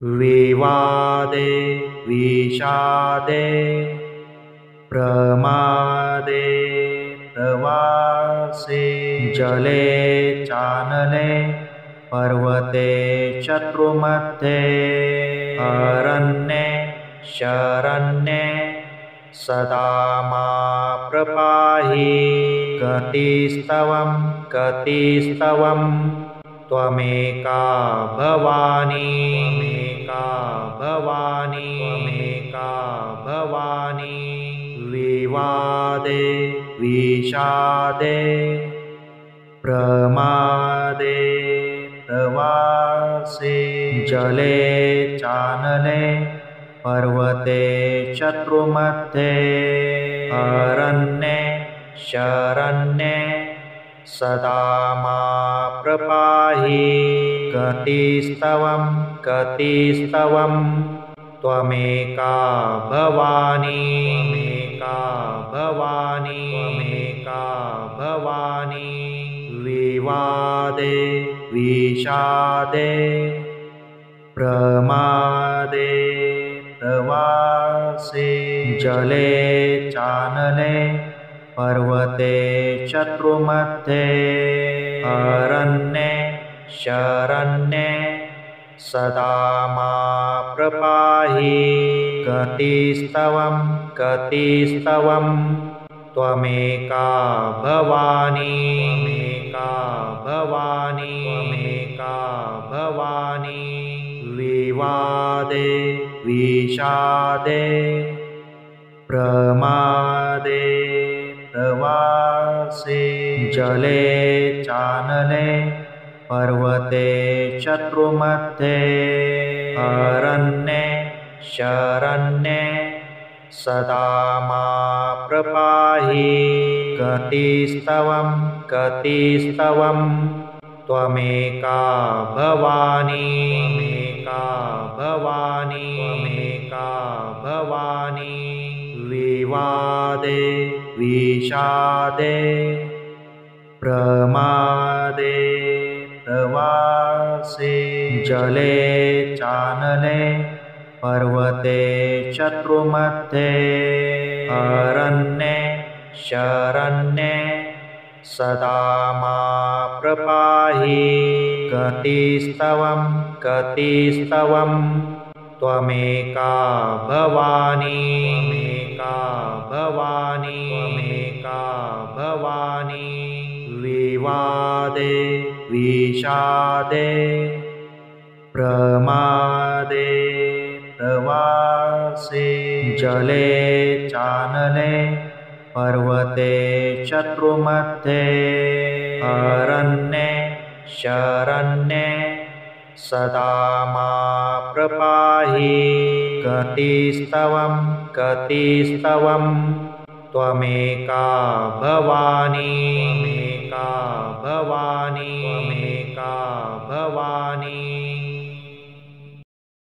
विवादे विषादे प्रमादे प्रवासे जले चानले पर्वते शत्रुमध्ये अरण्ये शरण्ये सदा मा प्रपाहि गतिस्तवं गतिस्तवं त्वमेका भवानी त्वमेका भवानी विवादे विषादे प्रमादे प्रवासे जले चानले पर्वते शत्रुमध्ये अरण्ये शरण्ये सदा मा प्रपाहि गतिस्तवं गतिस्तवं त्वमेका भवानी विवादे विषादे प्रमादे प्रवासे जले चानले पर्वते शत्रुमध्ये अरण्ये शरण्ये सदा मा प्रपाहि गतिस्तवं गतिस्तवं त्वमेका भवानी विवादे विषादे प्रमादे प्रवासे जले चानले पर्वते शत्रुमध्ये अरण्ये शरण्ये सदा मा प्रपाहि गतिस्तवं गतिस्तवं त्वमेका भवानी विवादे विषादे प्रमादे प्रवासे जले चानले पर्वते शत्रुमध्ये अरण्ये शरण्ये सदा मा प्रपाहि गतिस्तवं गतिस्तवं त्वमेका भवानी विवादे विषादे प्रमादे प्रवासे जले चानले पर्वते शत्रुमध्ये अरण्ये शरण्ये सदा मा प्रपाहि गतिस्तवं गतिस्तवं त्वमेका भवानी